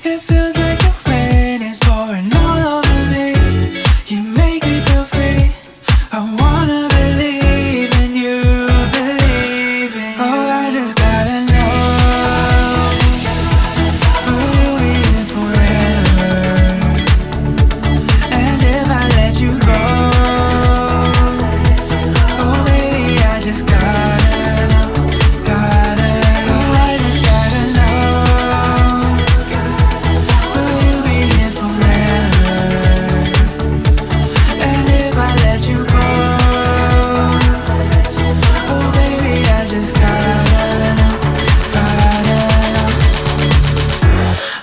It feels like the rain is pouring all over me. You make me feel free. I wanna believe in you, believe in you. Oh, I just gotta know, will you be here forever? And if I let you go, oh baby, I just gotta know, gotta know. Oh, I just gotta know, will you be here forever? And if I let you go, oh baby, I just gotta know, gotta know.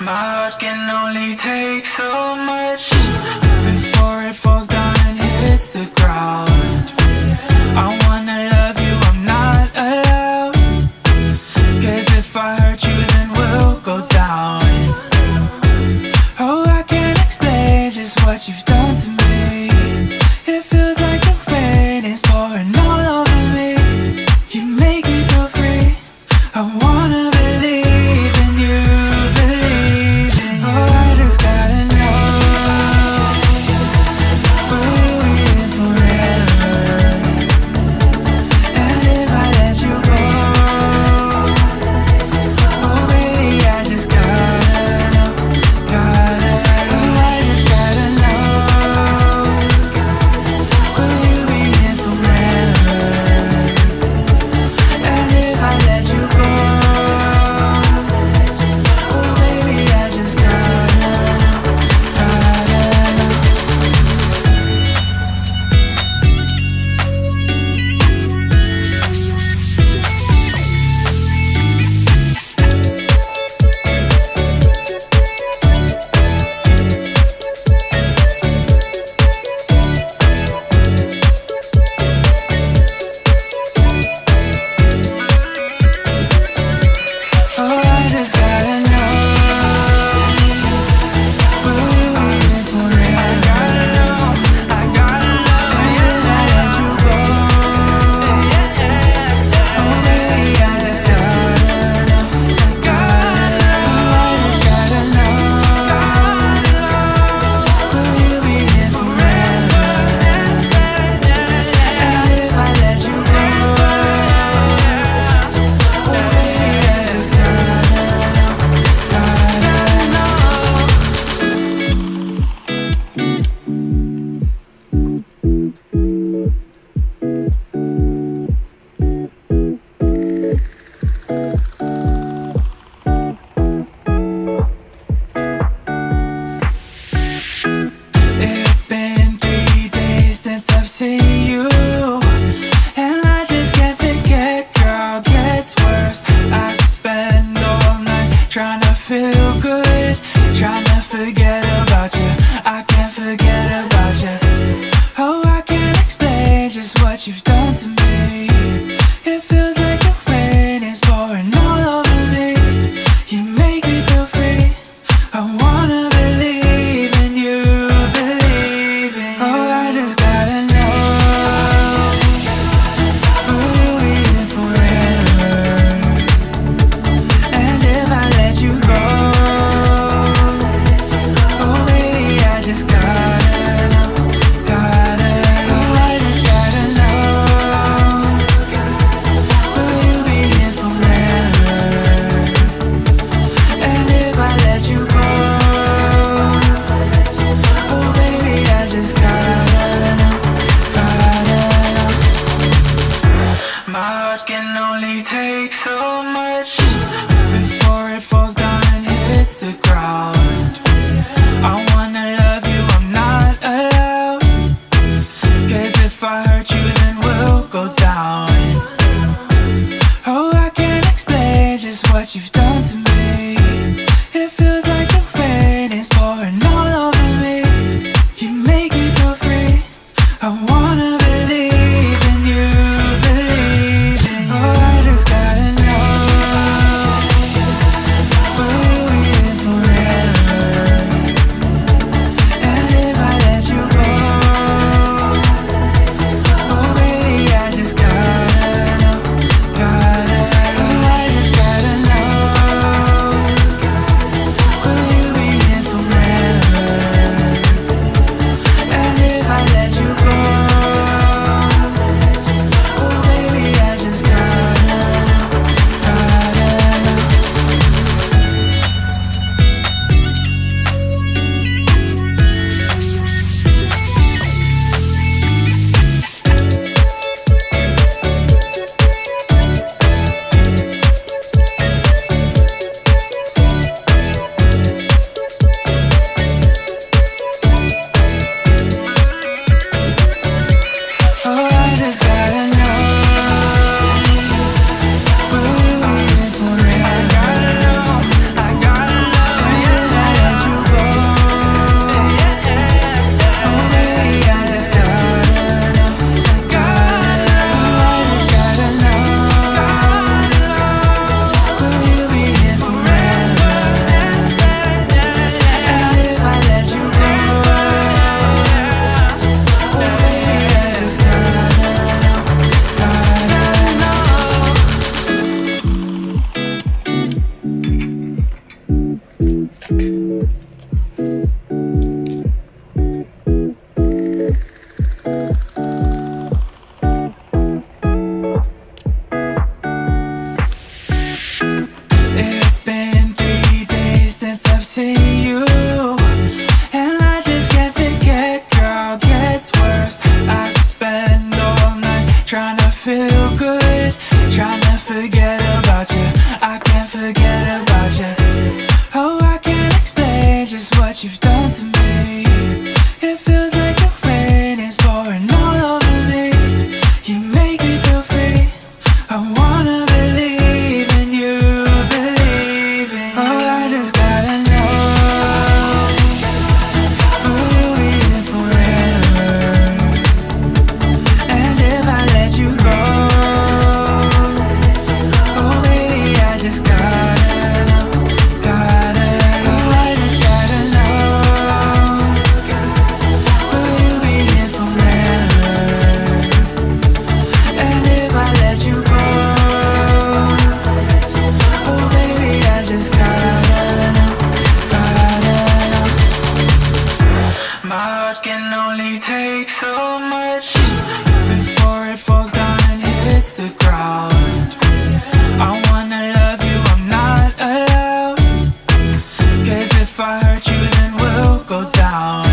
My heart can only take so much before it falls down and hits the ground. I wanna love you, I'm not allowed, 'cause if I hurt you then we'll go down. Oh, I can't explain just what you've done to me. It feels like the rain is pouring all over me. You make me feel free. I wanna believe in you, believe in you. Oh, I just gotta know, will you be here forever? And if I let you go, oh baby, I just gotta know, gotta know. Oh, I just gotta know, will you be here forever? And if I let you go, oh baby, I just gotta know, gotta know. Oh, I just gotta know, will you be here forever? I gotta know, I gotta know. And if I let you go, oh baby, I just gotta know, gotta know. I just gotta know, will you be here forever? And if I let you go, oh baby, I just gotta know, It's been 3 days since I've seen you, and I just can't forget, girl, gets worse. I spend all night trying to feel good, trying to forget about you. I can't forget about you. Oh, I can't explain just what you've done to me. It feels like the rain is pouring all over me. You make me feel free. I wanna believe in you, believe in you. Oh, I just gotta know, will you be here forever? And if I let you go, oh It's been 3 days since I've seen you, and I just can't forget, girl, gets worse. I spend all night trying to feel good, trying to forget about you. I can't forget about you. Oh, I can't explain just what you've done to me. It feels like the rain is pouring all over me. You make me feel free. I wanna believe in you, believe in you. Oh, I just gotta know, will you be here forever? And if I let you go, oh baby, I just gotta know, oh I just gotta know, will you be here forever? And if I let you go, oh baby, I just gotta know, My heart can only take so much before it falls down and hits the ground. I wanna love you, I'm not allowed, 'cause if I hurt you then we'll go down.